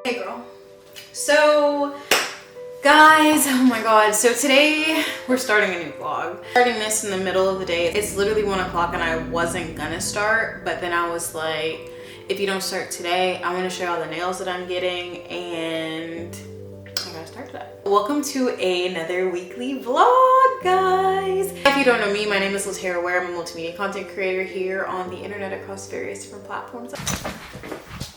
Hey girl. So guys, oh my god, so today we're starting a new vlog. Starting this in the middle of the day. It's literally 1 o'clock and I wasn't gonna start, but then I was like, if you don't start today, I want to show you all the nails that I'm getting and I gotta start that. Welcome to another weekly vlog, guys. If you don't know me, my name is GRWM. I'm a multimedia content creator here on the internet across various different platforms.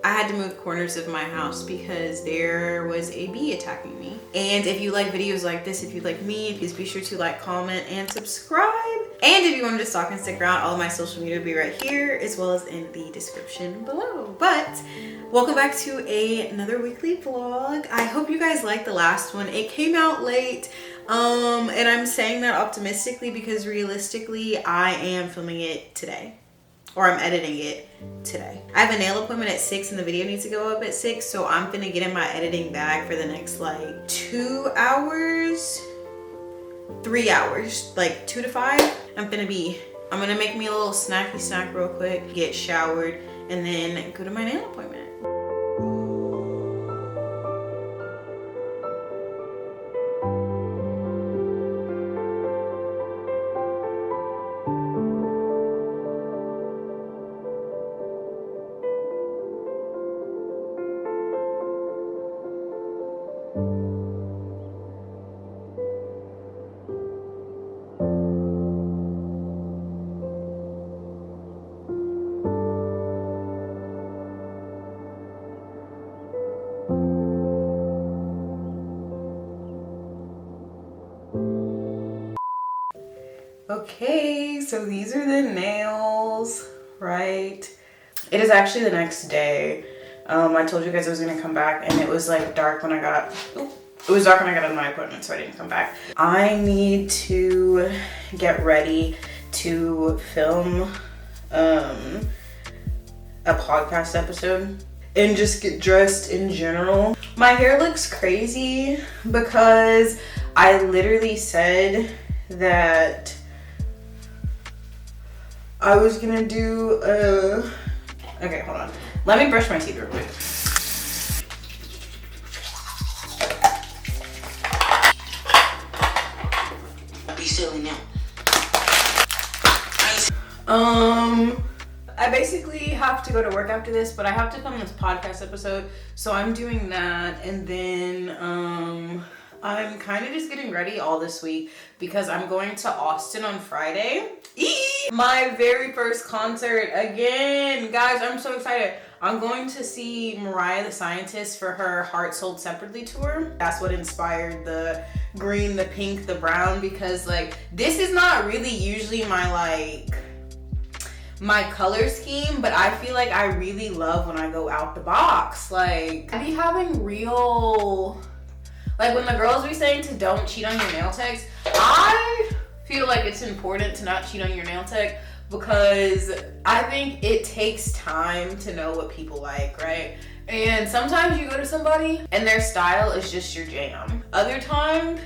I had to move the corners of my house because there was a bee attacking me. And if you like videos like this, if you like me, please be sure to like, comment, and subscribe. And if you want to stalk and stick around, all of my social media will be right here as well as in the description below. But welcome back to another weekly vlog. I hope you guys liked the last one. It came out late. And I'm saying that optimistically because realistically, I am filming it today. Or I'm editing it today. I have a nail appointment at 6 and the video needs to go up at 6. So I'm finna get in my editing bag for the next like 2 hours, 3 hours, like 2 to 5. I'm gonna make me a little snacky snack real quick, get showered, and then go to my nail appointment. Okay, so these are the nails, right? It is actually the next day. I told you guys I was gonna come back and it was like dark when I got, it was dark when I got out of my appointment, so I didn't come back. I need to get ready to film a podcast episode and just get dressed in general. My hair looks crazy because I literally said that I was gonna do okay, hold on. Let me brush my teeth real quick. Be silly now. I basically have to go to work after this, but I have to film this podcast episode, so I'm doing that, and then I'm kind of just getting ready all this week because I'm going to Austin on Friday. My very first concert again. Guys, I'm so excited. I'm going to see Mariah the Scientist for her Heart Sold Separately tour. That's what inspired the green, the pink, the brown, because like this is not really usually my color scheme, but I feel like I really love when I go out the box. Like I be having real, like when the girls be saying to don't cheat on your nail techs, I feel like it's important to not cheat on your nail tech because I think it takes time to know what people like, right? And sometimes you go to somebody and their style is just your jam. Other times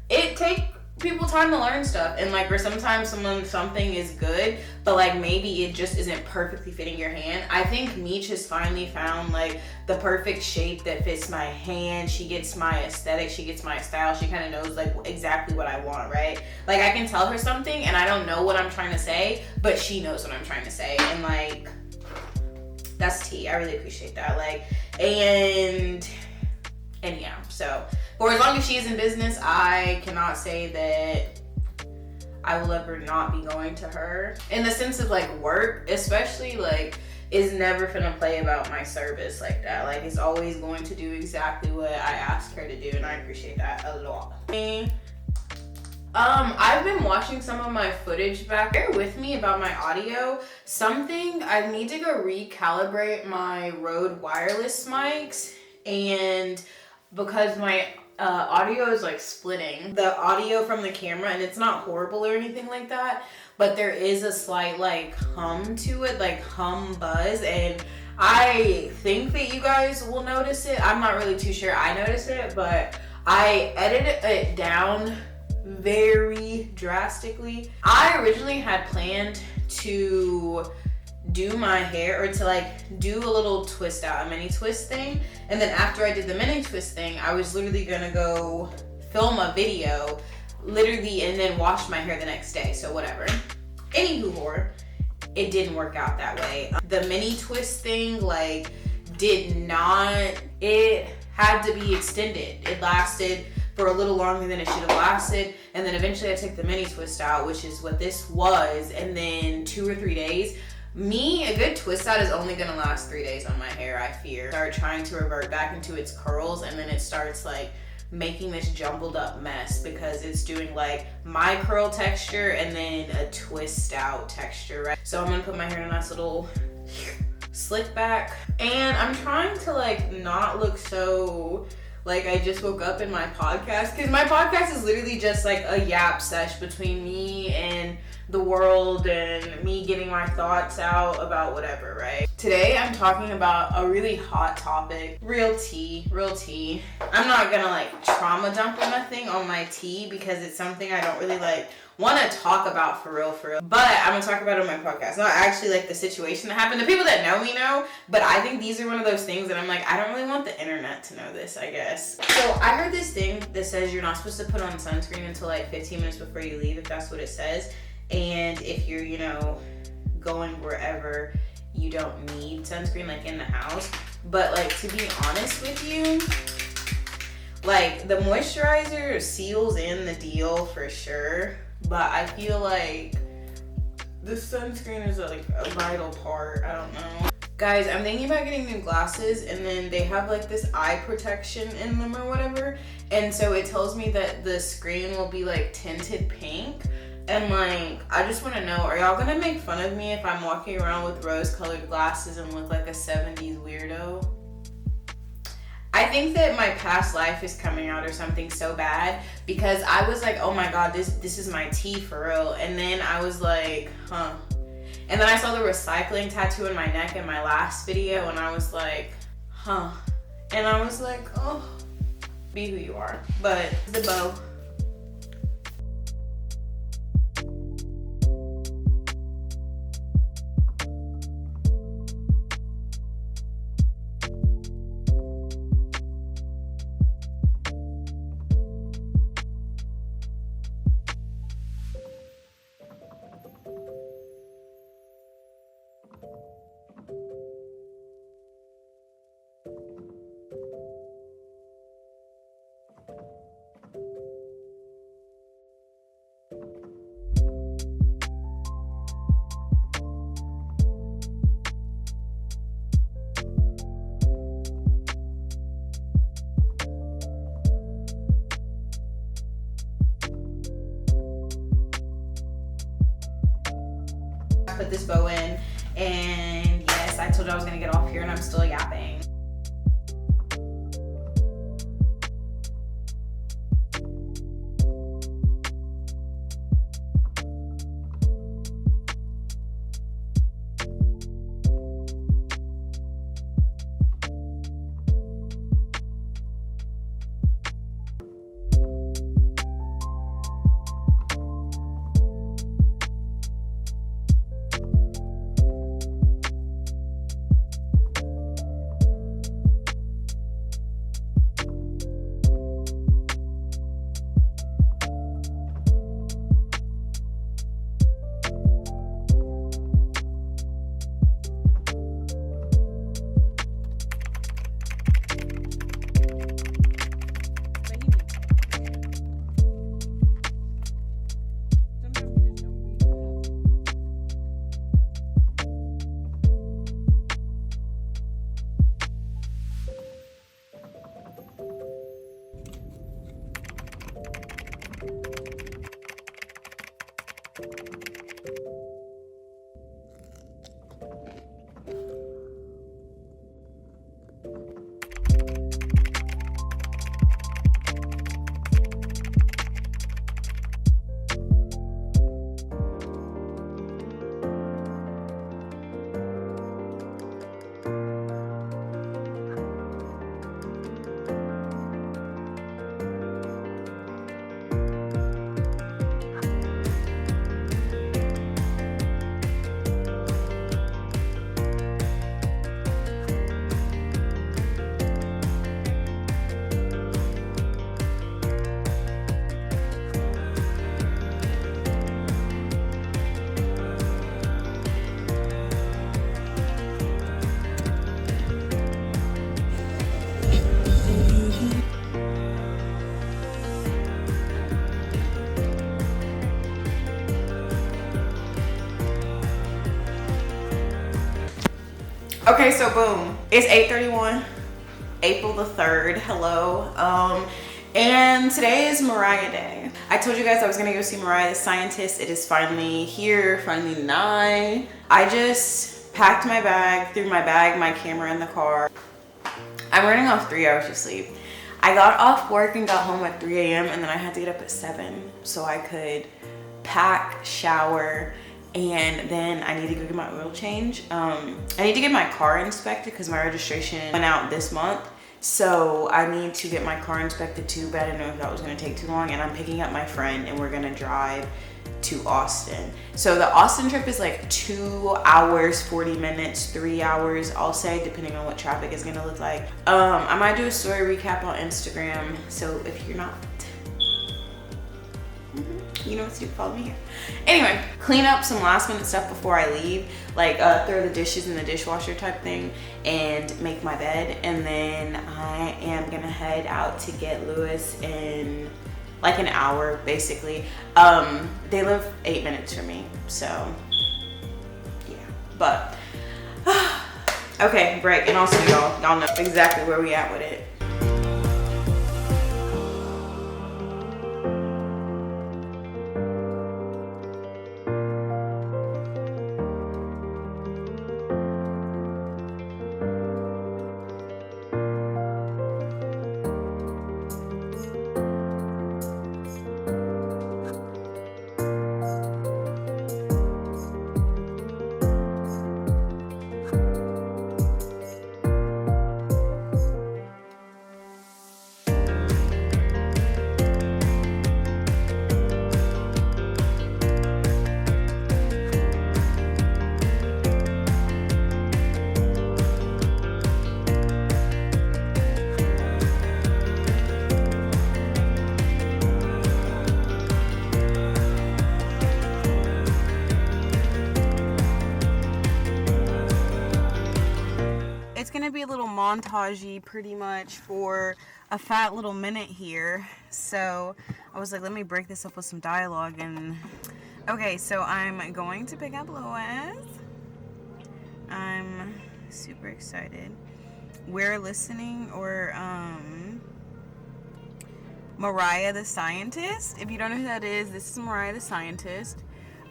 it takes people time to learn stuff, and like, or sometimes something is good, but like maybe it just isn't perfectly fitting your hand. I think Meech has finally found like the perfect shape that fits my hand. She gets my aesthetic, she gets my style, she kind of knows like exactly what I want, right? Like I can tell her something and I don't know what I'm trying to say, but she knows what I'm trying to say, and like that's tea. I really appreciate that. Like, and yeah, so for as long as she is in business, I cannot say that I will ever not be going to her. In the sense of like work, especially, like is never gonna play about my service like that. Like it's always going to do exactly what I asked her to do, and I appreciate that a lot. I've been watching some of my footage back. Bear with me about my audio. I need to go recalibrate my Rode wireless mics, and because my audio is like splitting the audio from the camera, and it's not horrible or anything like that, but there is a slight like hum to it, like hum buzz, and I think that you guys will notice it. I'm not really too sure I notice it, but I edited it down very drastically. I originally had planned to do my hair or to like do a little twist out, a mini twist thing. And then after I did the mini twist thing, I was literally gonna go film a video literally and then wash my hair the next day. So whatever. Anywho, it didn't work out that way. The mini twist thing like it had to be extended. It lasted for a little longer than it should have lasted, and then eventually I took the mini twist out, which is what this was, and then 2 or 3 days. A good twist out is only gonna last 3 days on my hair, I fear. Start trying to revert back into its curls, and then it starts like making this jumbled up mess because it's doing like my curl texture and then a twist out texture, right? So I'm gonna put my hair in a nice little slick back, and I'm trying to like not look so like I just woke up in my podcast, because my podcast is literally just like a yap sesh between me and the world and me getting my thoughts out about whatever, right? Today I'm talking about a really hot topic, real tea. I'm not gonna like trauma dump or nothing on my tea because it's something I don't really like want to talk about for real, but I'm gonna talk about it on my podcast. Not actually like the situation that happened. The people that know me know, but I think these are one of those things that I'm like, I don't really want the internet to know this, I guess. So I heard this thing that says you're not supposed to put on sunscreen until like 15 minutes before you leave, if that's what it says. And if you're, you know, going wherever, you don't need sunscreen, like in the house. But like, to be honest with you, like the moisturizer seals in the deal for sure, but I feel like the sunscreen is like a vital part. I don't know. Guys, I'm thinking about getting new glasses, and then they have like this eye protection in them or whatever, and so it tells me that the screen will be like tinted pink. And like, I just want to know, are y'all gonna make fun of me if I'm walking around with rose-colored glasses and look like a 70s weirdo? I think that my past life is coming out or something so bad, because I was like, oh my god, this is my tea for real. And then I was like, huh. And then I saw the recycling tattoo in my neck in my last video, and I was like, huh. And I was like, oh, be who you are. But the bow. Put this bow in, and yes, I told you I was gonna get off here, and I'm still yapping. Okay, so boom. It's 8:31, April the 3rd. Hello. And today is Mariah Day. I told you guys I was gonna go see Mariah the Scientist. It is finally here, finally 9. I just packed my bag, threw my bag, my camera in the car. I'm running off 3 hours of sleep. I got off work and got home at 3 a.m. and then I had to get up at 7 so I could pack, shower, and then I need to go get my oil change. I need to get my car inspected because my registration went out this month. So I need to get my car inspected too, but I didn't know if that was gonna take too long. And I'm picking up my friend and we're gonna drive to Austin. So the Austin trip is like 2 hours, 40 minutes, 3 hours, I'll say, depending on what traffic is gonna look like. I might do a story recap on Instagram. So if you're not, you know what to do, follow me here. Anyway, clean up some last minute stuff before I leave, like throw the dishes in the dishwasher type thing and make my bed. And then I am gonna head out to get Lewis in like an hour, basically. They live 8 minutes from me, so yeah, but okay, break. And also y'all know exactly where we at with it. It's gonna be a little montagey pretty much for a fat little minute here. So I was like, let me break this up with some dialogue. And okay, so I'm going to pick up Lois. I'm super excited. We're listening Mariah the Scientist. If you don't know who that is, this is Mariah the Scientist.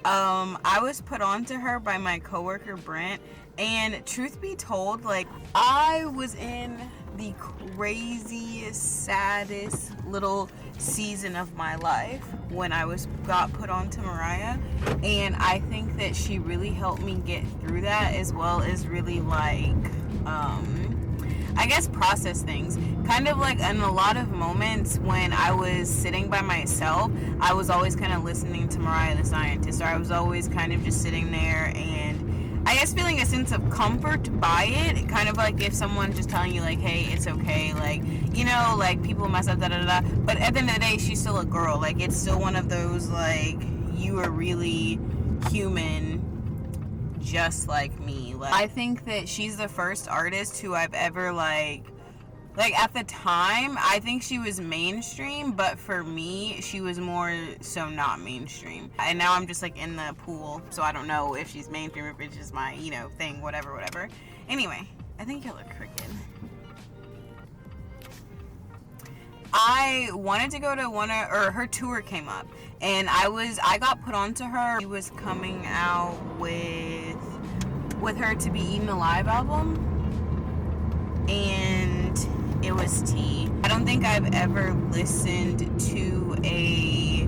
I was put onto her by my coworker Brent, and truth be told, like, I was in the craziest, saddest little season of my life when I got put onto Mariah, and I think that she really helped me get through that, as well as really like I guess process things. Kind of like in a lot of moments when I was sitting by myself, I was always kind of listening to Mariah the Scientist, or I was always kind of just sitting there and I guess feeling a sense of comfort by it. Kind of like if someone's just telling you like, hey, it's okay, like, you know, like people mess up, da da da. But at the end of the day, she's still a girl. Like, it's still one of those like, you are really human just like me. Like, I think that she's the first artist who I've ever like at the time, I think she was mainstream, but for me, she was more so not mainstream. And now I'm just like in the pool, so I don't know if she's mainstream or if it's just my, you know, thing, whatever. Anyway, I think y'all are crooked. I wanted to go to her tour came up, and I got put onto her. She was coming out with her To Be Eaten Alive album, and it was tea. I don't think I've ever listened to a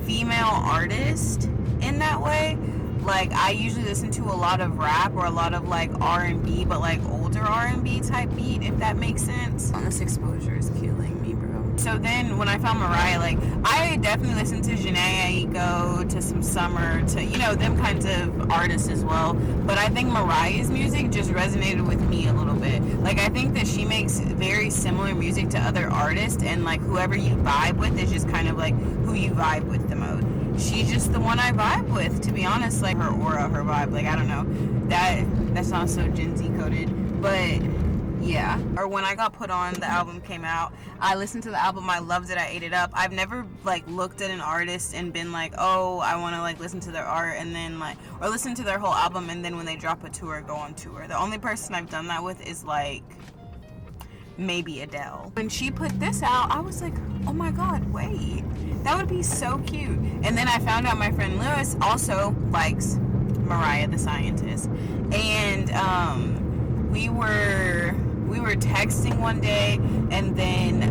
female artist in that way. Like, I usually listen to a lot of rap or a lot of like R&B, but like older R&B type beat, if that makes sense. This exposure is killing me, bro. So then when I found Mariah, like, I definitely listened to Janae Aiko, to some Summer, to, you know, them kinds of artists as well. But I think Mariah's music just resonated with me a little bit. Like, I think that she makes very similar music to other artists, and like whoever you vibe with is just kind of like who you vibe with the most. She's just the one I vibe with, to be honest. Like, her aura, her vibe, like, I don't know. That sounds so Gen Z coded, but Yeah, or when I got put on, the album came out. I listened to the album, I loved it, I ate it up. I've never like looked at an artist and been like, oh, I want to like listen to their art and then like, or listen to their whole album and then when they drop a tour, go on tour. The only person I've done that with is like maybe Adele. When she put this out, I was like, oh my god, wait, that would be so cute. And then I found out my friend Lewis also likes Mariah the Scientist, and we were texting one day, and then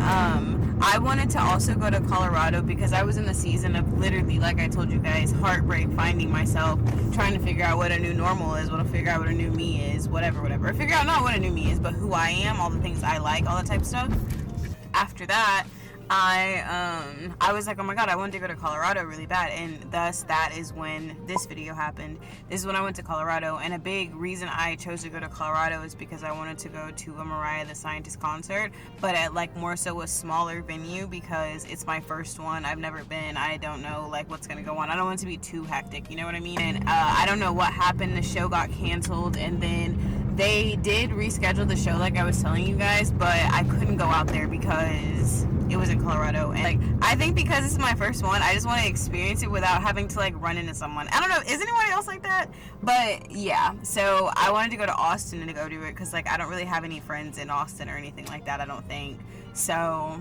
I wanted to also go to Colorado because I was in the season of literally, like I told you guys, heartbreak, finding myself, trying to figure out what a new normal is, figure out what a new me is, whatever. Figure out not what a new me is, but who I am, all the things I like, all that type of stuff. After that, I was like, oh my god, I wanted to go to Colorado really bad, and thus that is when this video happened. This is when I went to Colorado, and a big reason I chose to go to Colorado is because I wanted to go to a Mariah the Scientist concert, but at like more so a smaller venue because it's my first one. I've never been. I don't know like what's gonna go on. I don't want it to be too hectic, you know what I mean? And I don't know what happened. The show got canceled, and then they did reschedule the show like I was telling you guys, but I couldn't go out there because it was in Colorado. And like, I think because this is my first one, I just want to experience it without having to like run into someone. I don't know, is anybody else like that? But yeah, so I wanted to go to Austin to go do it because like I don't really have any friends in Austin or anything like that, I don't think. So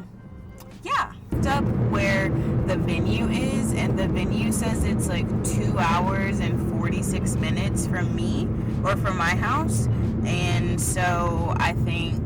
yeah, up where the venue is, and the venue says it's like 2 hours and 46 minutes from me or from my house. And so I think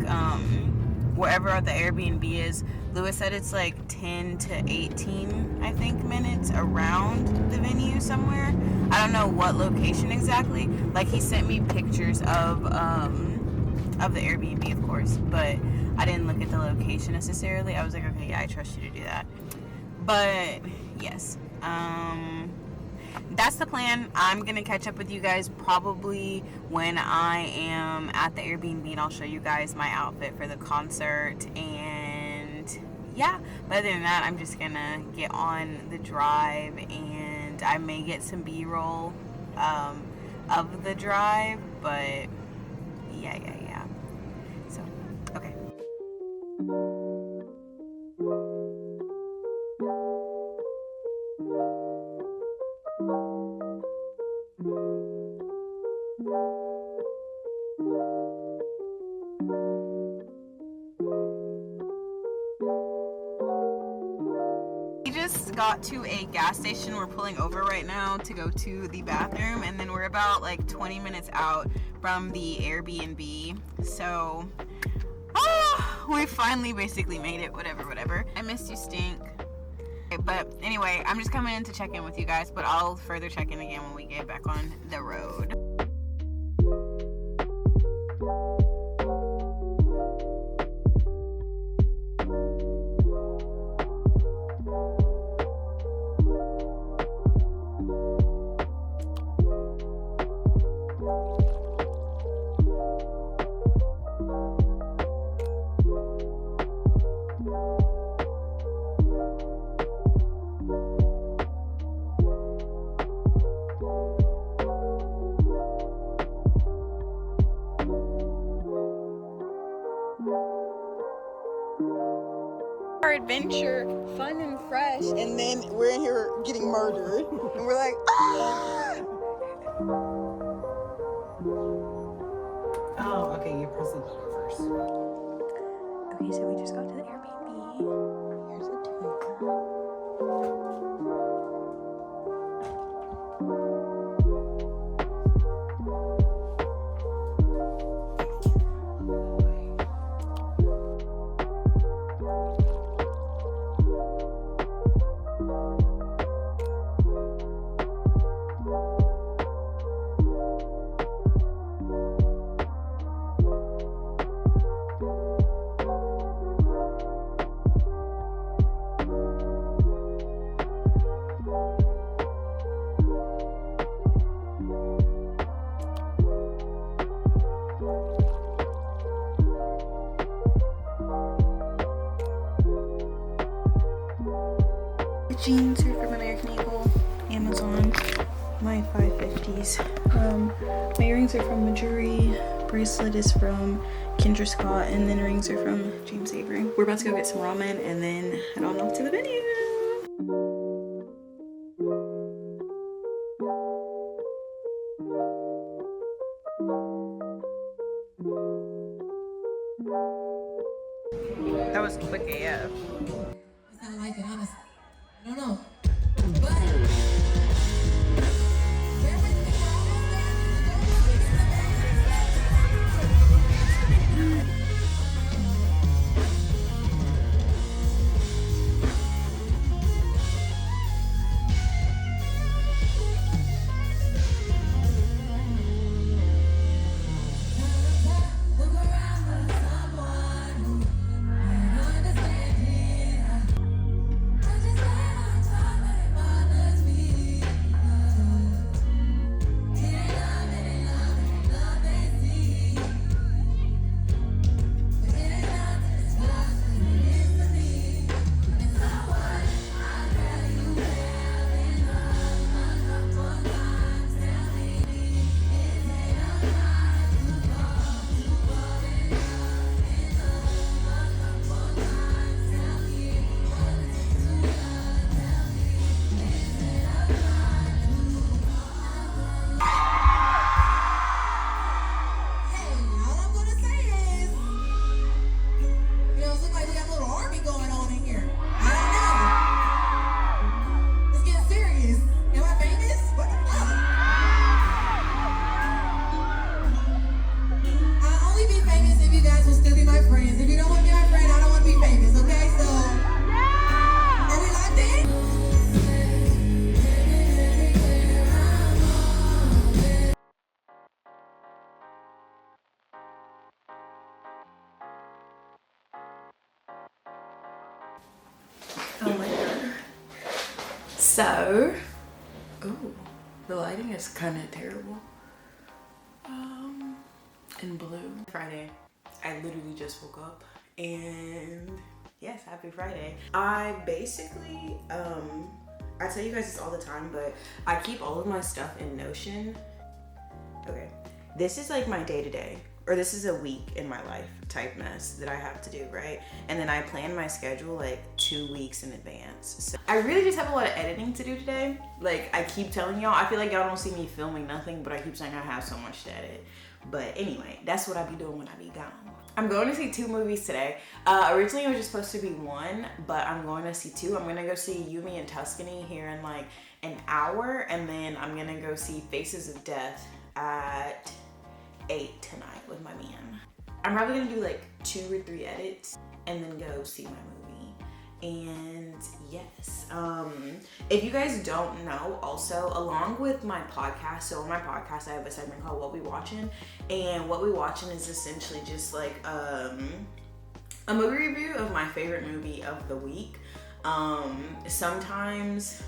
wherever the Airbnb is, Lewis said it's like 10 to 18, I think, minutes around the venue somewhere. I don't know what location exactly. Like, he sent me pictures of the Airbnb, of course, but I didn't look at the location necessarily. I was like, okay, yeah, I trust you to do that. But yes, that's the plan. I'm gonna catch up with you guys probably when I am at the Airbnb, and I'll show you guys my outfit for the concert. And yeah, but other than that, I'm just gonna get on the drive, and I may get some B-roll of the drive, but yeah. So okay. We just got to a gas station. We're pulling over right now to go to the bathroom, and then we're about like 20 minutes out from the Airbnb. So we finally basically made it. Whatever. I missed you, Stink. But anyway, I'm just coming in to check in with you guys, but I'll further check in again when we get back on the road. Our adventure, fun and fresh, and then we're in here getting murdered, and we're like, ah! Oh, okay, you press the button first. Okay, so we just got to the Airbnb. Here's the tour. Jeans are from American Eagle, Amazon, my $5.50. these. My earrings are from Majuri, bracelet is from Kendra Scott, and then rings are from James Avery. We're about to go get some ramen and then head on off to the venue. That was quick AF. I like it, honestly. I don't know. Oh my god. So, ooh, the lighting is kind of terrible. In blue. Friday. I literally just woke up and yes, happy Friday. I basically, I tell you guys this all the time, but I keep all of my stuff in Notion. Okay, this is like my day-to-day, or this is a week in my life type mess that I have to do, right? And then I plan my schedule like 2 weeks in advance. So I really just have a lot of editing to do today. Like I keep telling y'all, I feel like y'all don't see me filming nothing, but I keep saying I have so much to edit. But anyway, that's what I be doing when I be gone. I'm going to see 2 movies today. Originally it was just supposed to be 1, but I'm going to see 2. I'm gonna go see Yumi and Tuscany here in like an hour, and then I'm gonna go see Faces of Death at 8 tonight with my man. I'm probably gonna do like 2 or 3 edits and then go see my movie. And yes, if you guys don't know, also along with my podcast, so on my podcast I have a segment called What We Watchin', and What We Watchin' is essentially just like a movie review of my favorite movie of the week. Sometimes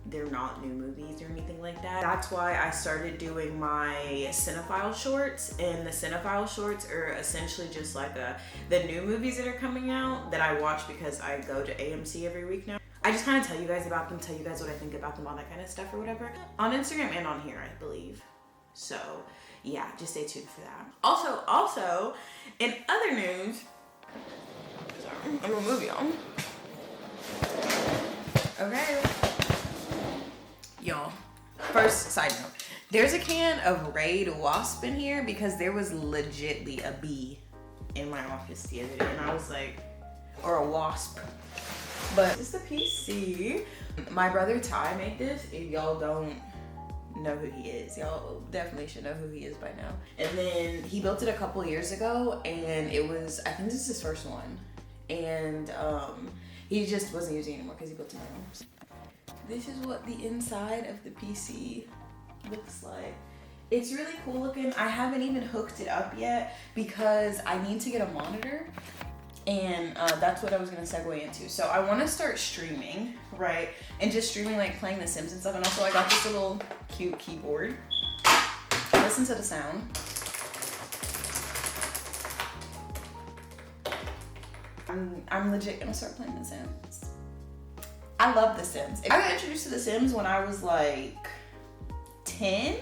they're not new movies or anything like that. That's why I started doing my cinephile shorts, and the cinephile shorts are essentially just like the new movies that are coming out that I watch because I go to AMC every week now. I just kind of tell you guys about them, tell you guys what I think about them, all that kind of stuff or whatever. On Instagram and on here, I believe. So yeah, just stay tuned for that. Also, in other news, I'm gonna move y'all. Okay. Y'all, first side note, there's a can of Raid Wasp in here because there was legitly a bee in my office the other day, and I was like, or a wasp. But it's the PC. My brother Ty made this. If y'all don't know who he is, y'all definitely should know who he is by now. And then he built it a couple years ago, and it was, I think this is his first one. And he just wasn't using it anymore because he built it my own. This is what the inside of the PC looks like. It's really cool looking. I haven't even hooked it up yet because I need to get a monitor, and that's what I was gonna segue into. So I wanna start streaming, right? And just streaming, like playing The Sims and stuff. And also I got this little cute keyboard. Listen to the sound. I'm legit gonna start playing The Sims. I love The Sims. I got introduced to The Sims when I was like 10,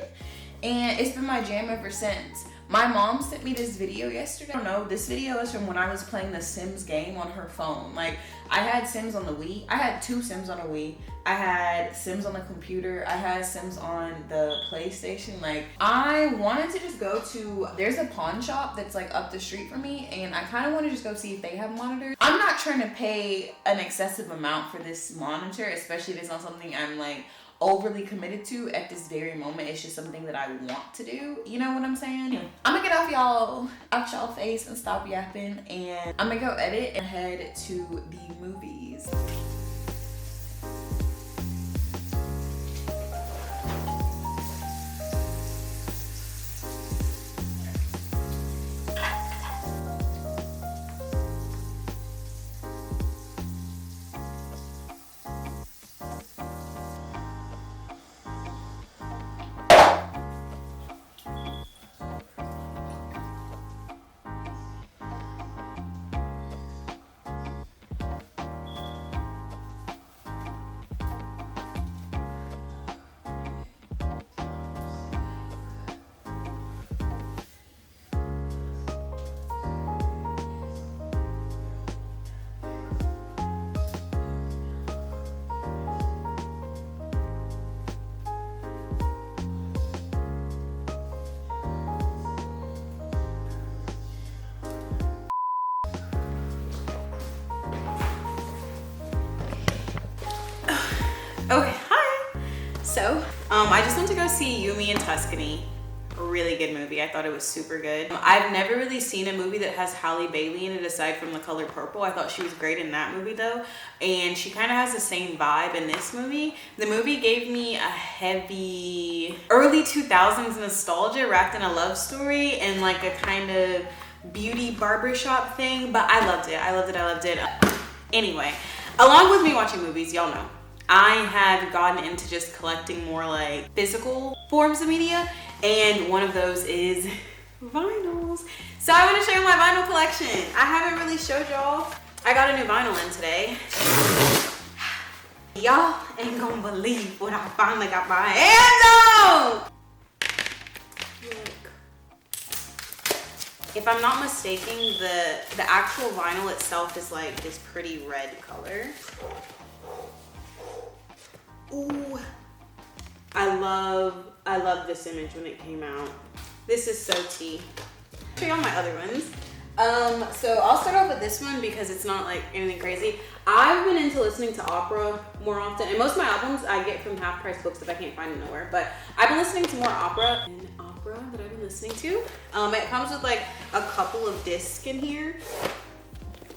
and it's been my jam ever since. My mom sent me this video yesterday. I don't know, this video is from when I was playing the Sims game on her phone. Like, I had Sims on the Wii. I had 2 Sims on the Wii. I had Sims on the computer. I had Sims on the PlayStation. Like, I wanted to just go to, there's a pawn shop that's like up the street from me, and I kind of want to just go see if they have monitors. I'm not trying to pay an excessive amount for this monitor, especially if it's not something I'm like overly committed to at this very moment. It's just something that I want to do. You know what I'm saying? I'm gonna get off y'all face and stop yapping, and I'm gonna go edit and head to the movies. Okay, hi. So, I just went to go see Yumi and Tuscany. A really good movie. I thought it was super good. I've never really seen a movie that has Halle Bailey in it aside from The Color Purple. I thought she was great in that movie though. And she kind of has the same vibe in this movie. The movie gave me a heavy early 2000s nostalgia wrapped in a love story and like a kind of beauty barbershop thing. But I loved it. I loved it. Anyway, along with me watching movies, y'all know, I have gotten into just collecting more like physical forms of media, and one of those is vinyls. So I want to show you my vinyl collection. I haven't really showed y'all. I got a new vinyl in today. Y'all ain't gonna believe what I finally got my hands on. Look. If I'm not mistaken, the actual vinyl itself is like this pretty red color. Ooh, I love this image when it came out. This is so tea. I'll show you all my other ones. So I'll start off with this one because it's not like anything crazy. I've been into listening to opera more often, and most of my albums I get from half price books if I can't find them nowhere. But I've been listening to more opera that I've been listening to. It comes with like a couple of discs in here.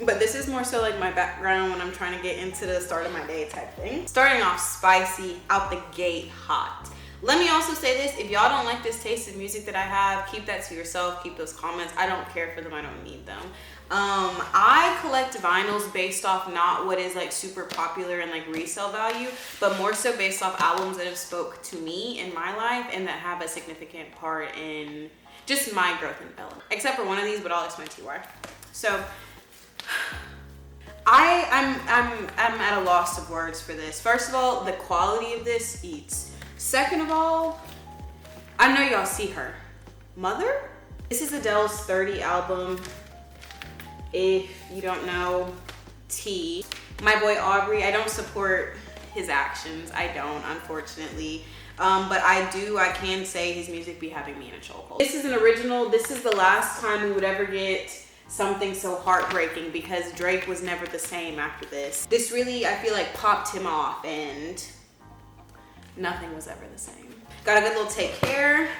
But this is more so like my background when I'm trying to get into the start of my day type thing. Starting off spicy, out the gate hot. Let me also say this, if y'all don't like this taste of music that I have, keep that to yourself, keep those comments. I don't care for them, I don't need them. I collect vinyls based off not what is like super popular and like resale value, but more so based off albums that have spoke to me in my life and that have a significant part in just my growth and development. Except for one of these, but I'll explain to you why. So, I'm at a loss of words for this. First of all, the quality of this eats. Second of all, I know y'all see her. Mother? This is Adele's 30 album. If you don't know, T. My boy Aubrey, I don't support his actions. I don't, unfortunately. But I can say his music be having me in a chokehold. This is an original. This is the last time we would ever get something so heartbreaking because Drake was never the same after this. This really, I feel like, popped him off and nothing was ever the same. Got a good little Take Care.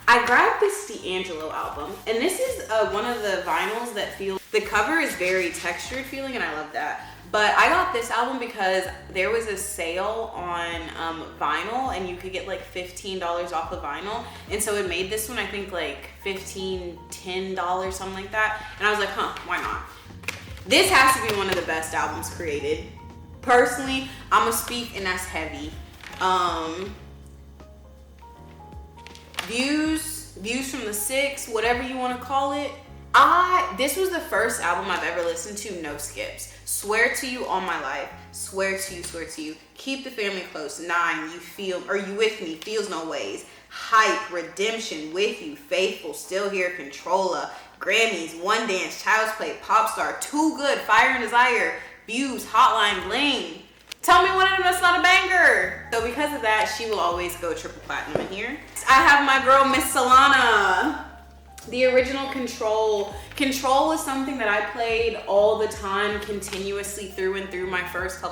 I grabbed this D'Angelo album, and this is one of the vinyls that feels, the cover is very textured feeling, and I love that. But I got this album because there was a sale on vinyl, and you could get like $15 off of vinyl. And so it made this one, I think like $10, something like that. And I was like, huh, why not? This has to be one of the best albums created. Personally, I'ma speak, and that's heavy. Views from the 6, whatever you want to call it. This was the first album I've ever listened to, no skips. Swear to you on my life. Swear to you. Keep the family close. 9, you feel, or you with me, feels no ways. Hype, redemption, with you, faithful, still here, controller, Grammys, One Dance, Child's Play, Popstar, Too Good, Fire and Desire, Views, Hotline Bling. Tell me one of them that's not a banger. So because of that, she will always go triple platinum in here. I have my girl, Miss Solana. The original Control. Control was something that I played all the time, continuously through and through my first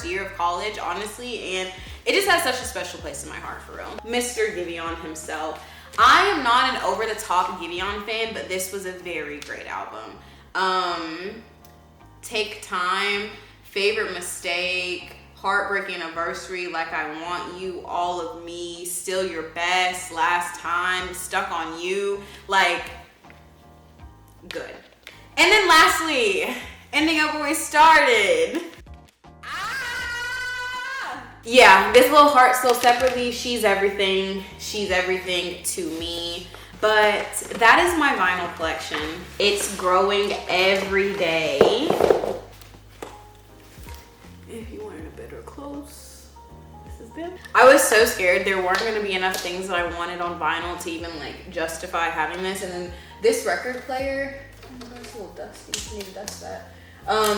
year of college, honestly, and it just has such a special place in my heart, for real. Mr. Giveon himself. I am not an over-the-top Giveon fan, but this was a very great album. Take Time, Favorite Mistake, Heartbreak Anniversary, Like I Want You, All of Me, Still Your Best, Last Time, Stuck on You, like, good. And then lastly, ending up where we started. Yeah, this little heart still separately, she's everything to me. But that is my vinyl collection. It's growing every day. If you wanted a better close, this is them. I was so scared there weren't gonna be enough things that I wanted on vinyl to even like justify having this. And then this record player, oh my God, it's a little dusty, I need to dust that.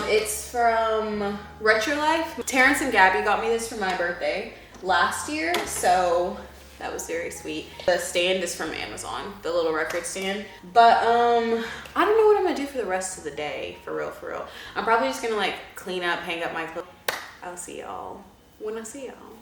It's from Retro Life. Terrence and Gabby got me this for my birthday last year, so that was very sweet. The stand is from Amazon, the little record stand. But I don't know what I'm gonna do for the rest of the day, for real. I'm probably just gonna like clean up, hang up my clothes. I'll see y'all when I see y'all.